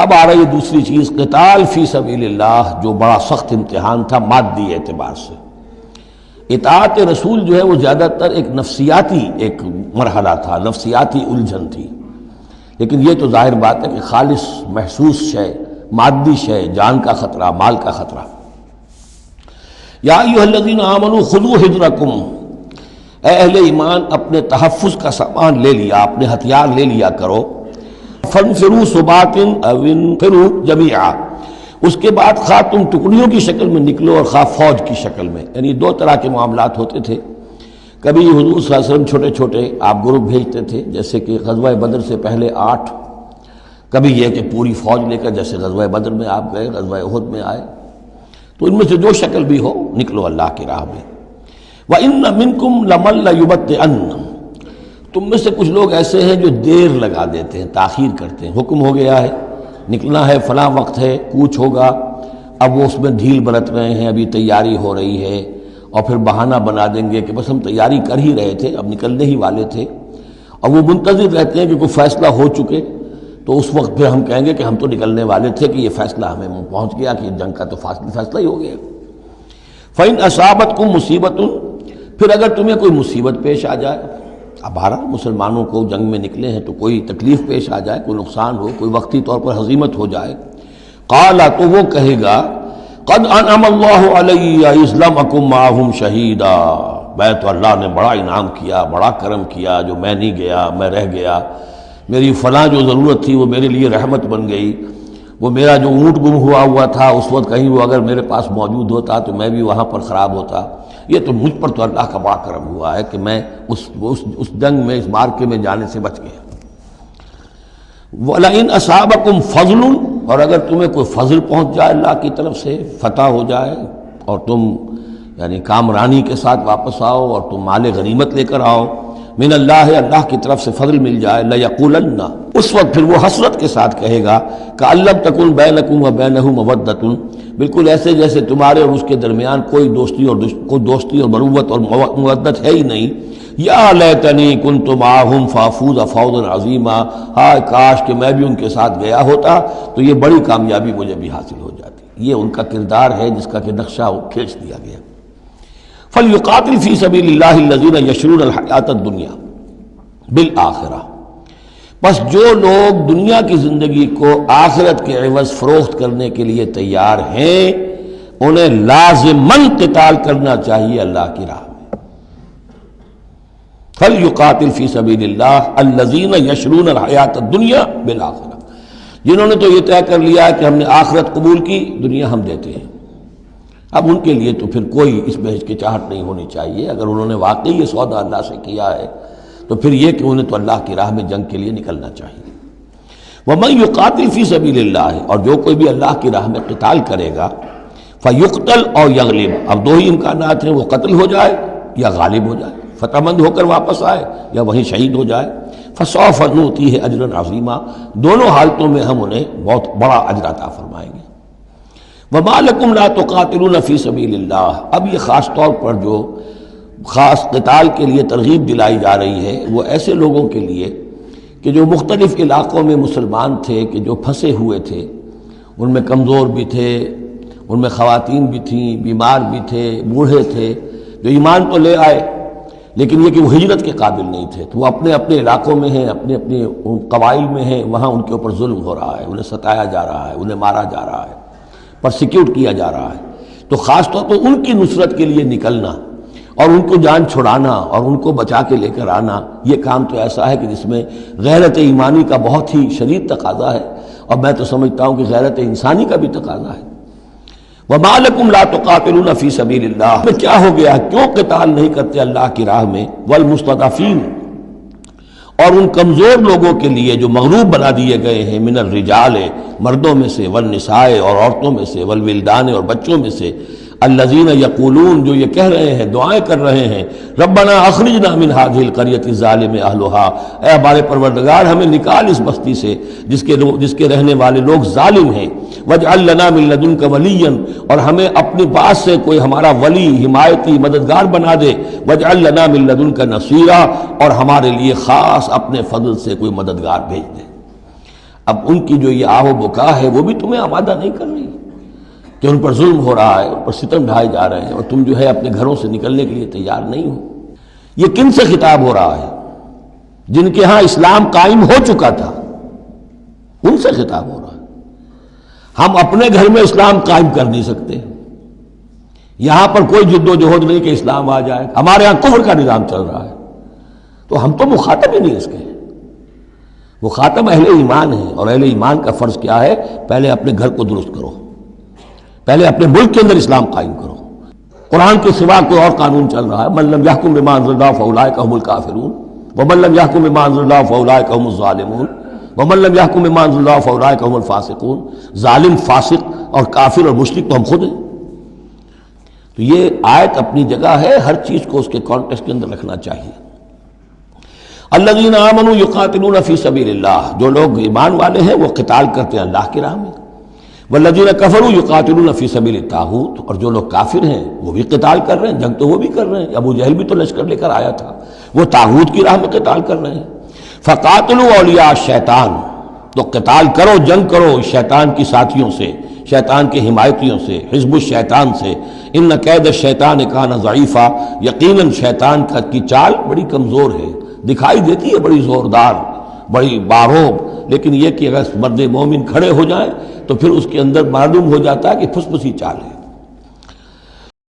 اب آ رہی ہے دوسری چیز، قتال فی سبیل اللہ، جو بڑا سخت امتحان تھا مادی اعتبار سے۔ اطاعت رسول جو ہے وہ زیادہ تر ایک نفسیاتی ایک مرحلہ تھا، نفسیاتی الجھن تھی، لیکن یہ تو ظاہر بات ہے کہ خالص محسوس شے، مادی شے، جان کا خطرہ، مال کا خطرہ۔ یا ایھا الذین آمنوا خذوا حذرکم، اے اہل ایمان اپنے تحفظ کا سامان لے لیا، اپنے ہتھیار لے لیا کرو۔ فانفروا ثبات او انفروا جمیعا، اس کے بعد خواہ تم ٹکڑیوں کی شکل میں نکلو اور خواہ فوج کی شکل میں، یعنی دو طرح کے معاملات ہوتے تھے۔ کبھی حضور صلی اللہ علیہ وسلم چھوٹے چھوٹے آپ گروپ بھیجتے تھے، جیسے کہ غزوہ بدر سے پہلے 8، کبھی یہ کہ پوری فوج لے کر جیسے غزوہ بدر میں آپ گئے، غزوہ احد میں آئے، تو ان میں سے جو شکل بھی ہو نکلو اللہ کی راہ میں۔ وَإِنَّ مِنْكُمْ لَمَن لَيُبَطِّئَنَّ، تم میں سے کچھ لوگ ایسے ہیں جو دیر لگا دیتے ہیں، تاخیر کرتے ہیں۔ حکم ہو گیا ہے، نکلنا ہے، فلاں وقت ہے، کوچ ہوگا، اب وہ اس میں ڈھیل برت رہے ہیں، ابھی تیاری ہو رہی ہے، اور پھر بہانہ بنا دیں گے کہ بس ہم تیاری کر ہی رہے تھے، اب نکلنے ہی والے تھے، اور وہ منتظر رہتے ہیں کہ کوئی فیصلہ ہو چکے، تو اس وقت پھر ہم کہیں گے کہ ہم تو نکلنے والے تھے کہ یہ فیصلہ ہمیں پہنچ گیا کہ جنگ کا تو فیصلہ ہی ہو گیا۔ فَإِنْ أَصَابَتْكُمْ مُصِیبَةٌ، پھر اگر تمہیں کوئی مصیبت پیش آ جائے، اب بہرحال مسلمانوں کو جنگ میں نکلے ہیں تو کوئی تکلیف پیش آ جائے، کوئی نقصان ہو، کوئی وقتی طور پر ہزیمت ہو جائے، قال، تو وہ کہے گا قد انعم اللہ علی اذ لم اکن معہم شہیدا، میں تو اللہ نے بڑا انعام کیا، بڑا کرم کیا، جو میں نہیں گیا، میں رہ گیا، میری فلاں جو ضرورت تھی وہ میرے لیے رحمت بن گئی، وہ میرا جو اونٹ گم ہوا تھا اس وقت کہیں وہ اگر میرے پاس موجود ہوتا تو میں بھی وہاں پر خراب ہوتا، یہ تو مجھ پر تو اللہ کا بڑا کرم ہوا ہے کہ میں اس جنگ میں، اس مارکے میں جانے سے بچ گیا۔ وَلَئِنْ أَصَابَكُمْ فَضْلٌ، اور اگر تمہیں کوئی فضل پہنچ جائے اللہ کی طرف سے، فتح ہو جائے اور تم یعنی کامرانی کے ساتھ واپس آؤ اور تم مال غنیمت لے کر آؤ، من اللہ، اللہ کی طرف سے فضل مل جائے، لَيَقُولَنَّ، اس وقت پھر وہ حسرت کے ساتھ کہے گا کہ لَمْ تَكُنْ بَيْنَكُمْ وَبَيْنَهُ مَوَدَّةٌ، بالکل ایسے جیسے تمہارے اور اس کے درمیان کوئی دوستی اور مروت اور مودت ہے ہی نہیں۔ یا لیتنی کنت معہم فافوز فوزا عظیما، ہائے کاش کہ میں بھی ان کے ساتھ گیا ہوتا تو یہ بڑی کامیابی مجھے بھی حاصل ہو جاتی۔ یہ ان کا کردار ہے جس کا کہ نقشہ کھینچ دیا گیا۔ فلیقاتل فی سبیل اللہ الذین یشرون الحیاۃ الدنیا بالآخرہ، بس جو لوگ دنیا کی زندگی کو آخرت کے عوض فروخت کرنے کے لیے تیار ہیں، انہیں لازماً قتال کرنا چاہیے اللہ کی راہ میں۔ فلیقاتل فی سبیل اللہ الذین یشرون الحیاۃ الدنیا بالآخرہ، جنہوں نے تو یہ طے کر لیا ہے کہ ہم نے آخرت قبول کی، دنیا ہم دیتے ہیں۔ اب ان کے لیے تو پھر کوئی اس میں ہچکچاہٹ نہیں ہونی چاہیے، اگر انہوں نے واقعی یہ سودا اللہ سے کیا ہے تو پھر یہ کہ انہیں تو اللہ کی راہ میں جنگ کے لیے نکلنا چاہیے۔ وَمَن يُقَاتِلْ فِي سَبِيلِ اللَّهِ، اور جو کوئی بھی اللہ کی راہ میں قتال کرے گا، فَيُقْتَلْ أَوْ يَغْلِبْ، اب دو ہی امکانات ہیں، وہ قتل ہو جائے یا غالب ہو جائے، فتح مند ہو کر واپس آئے یا وہیں شہید ہو جائے۔ فَسَوْفَ نُؤْتِيهِ أَجْرًا عَظِيمًا، دونوں حالتوں میں ہم انہیں بہت بڑا اجر عطا فرمائیں گے۔ وَمَا لَكُمْ لَا تُقَاتِلُونَ فِي سَبِيلِ اللَّهِ، اب یہ خاص طور پر جو خاص قتال کے لیے ترغیب دلائی جا رہی ہے وہ ایسے لوگوں کے لیے کہ جو مختلف علاقوں میں مسلمان تھے، کہ جو پھنسے ہوئے تھے، ان میں کمزور بھی تھے، ان میں خواتین بھی تھیں، بیمار بھی تھے، بوڑھے تھے، جو ایمان تو لے آئے لیکن یہ کہ وہ ہجرت کے قابل نہیں تھے، تو وہ اپنے اپنے علاقوں میں ہیں، اپنے اپنے قبائل میں ہیں، وہاں ان کے اوپر ظلم ہو رہا ہے، انہیں ستایا جا رہا ہے، انہیں مارا جا رہا ہے، پرسیکیوٹ کیا جا رہا ہے، تو خاص طور پر ان کی نصرت کے لیے نکلنا اور ان کو جان چھڑانا اور ان کو بچا کے لے کر آنا، یہ کام تو ایسا ہے کہ جس میں غیرت ایمانی کا بہت ہی شدید تقاضا ہے، اور میں تو سمجھتا ہوں کہ غیرت انسانی کا بھی تقاضا ہے۔ وَمَا لَكُمْ لَا تُقَاتِلُونَ فِي سَبِيلِ اللَّهِ، میں کیا ہو گیا، کیوں قتال نہیں کرتے اللہ کی راہ میں، وَالْمُسْتَضْعَفِينَ، اور ان کمزور لوگوں کے لیے جو مغلوب بنا دیے گئے ہیں، من الرجال، مردوں میں سے، والنساء، اور عورتوں میں سے، والولدان، اور بچوں میں سے، الذین یقولون، جو یہ کہہ رہے ہیں، دعائیں کر رہے ہیں، ربنا اخرجنا من هذه القرية الظالم اهلها، اے ہمارے پروردگار ہمیں نکال اس بستی سے جس کے رہنے والے لوگ ظالم ہیں، واجعل لنا من لدنك وليا، اور ہمیں اپنے پاس سے کوئی ہمارا ولی، حمایتی، مددگار بنا دے، واجعل لنا من لدنك نصيرا، اور ہمارے لیے خاص اپنے فضل سے کوئی مددگار بھیج دے۔ اب ان کی جو یہ آہ و بکا ہے وہ بھی تمہیں آمادہ نہیں کر رہی کہ ان پر ظلم ہو رہا ہے، ان پر ستم ڈھائے جا رہے ہیں، اور تم جو ہے اپنے گھروں سے نکلنے کے لیے تیار نہیں ہو۔ یہ کن سے خطاب ہو رہا ہے؟ جن کے ہاں اسلام قائم ہو چکا تھا، ان سے خطاب ہو رہا ہے۔ ہم اپنے گھر میں اسلام قائم کر نہیں سکتے، یہاں پر کوئی جد و جہد نہیں کہ اسلام آ جائے، ہمارے ہاں کفر کا نظام چل رہا ہے، تو ہم تو مخاطب ہی نہیں اس کے۔ مخاطب اہل ایمان ہیں، اور اہل ایمان کا فرض کیا ہے؟ پہلے اپنے گھر کو درست کرو، پہلے اپنے ملک کے اندر اسلام قائم کرو۔ قرآن کے سوا کوئی اور قانون چل رہا ہے، من لم یحکم بما انزل اللہ فاولئک هم الکافرون ومن لم یحکم بما انزل اللہ فاولئک هم الظالمون ومن لم یحکم بما انزل اللہ فاولئک هم الفاسقون۔ ظالم، فاسق اور کافر اور مشرک تو ہم خود ہیں۔ تو یہ آیت اپنی جگہ ہے، ہر چیز کو اس کے کانٹیکسٹ کے اندر رکھنا چاہیے۔ الذین آمنوا یقاتلون فی سبیل اللہ، جو لوگ ایمان والے ہیں وہ قتال کرتے ہیں اللہ کی راہ میں۔ والذین کفروا یقاتلون فی سبیل الطاغوت، اور جو لوگ کافر ہیں وہ بھی قتال کر رہے ہیں، جنگ تو وہ بھی کر رہے ہیں۔ ابو جہل بھی تو لشکر لے کر آیا تھا، وہ طاغوت کی راہ میں قتال کر رہے ہیں۔ فقاتلوا اولیاء الشیطان، تو قتال کرو، جنگ کرو شیطان کی ساتھیوں سے، شیطان کے حمایتیوں سے، حزب الشیطان سے۔ ان کید الشیطان کان ضعیفا، یقیناً شیطان کی چال بڑی کمزور ہے، دکھائی دیتی ہے بڑی زوردار، بڑی باروب، لیکن یہ کہ اگر مرد مومن کھڑے ہو جائیں تو پھر اس کے اندر معلوم ہو جاتا ہے کہ پھس پھسی چال ہے۔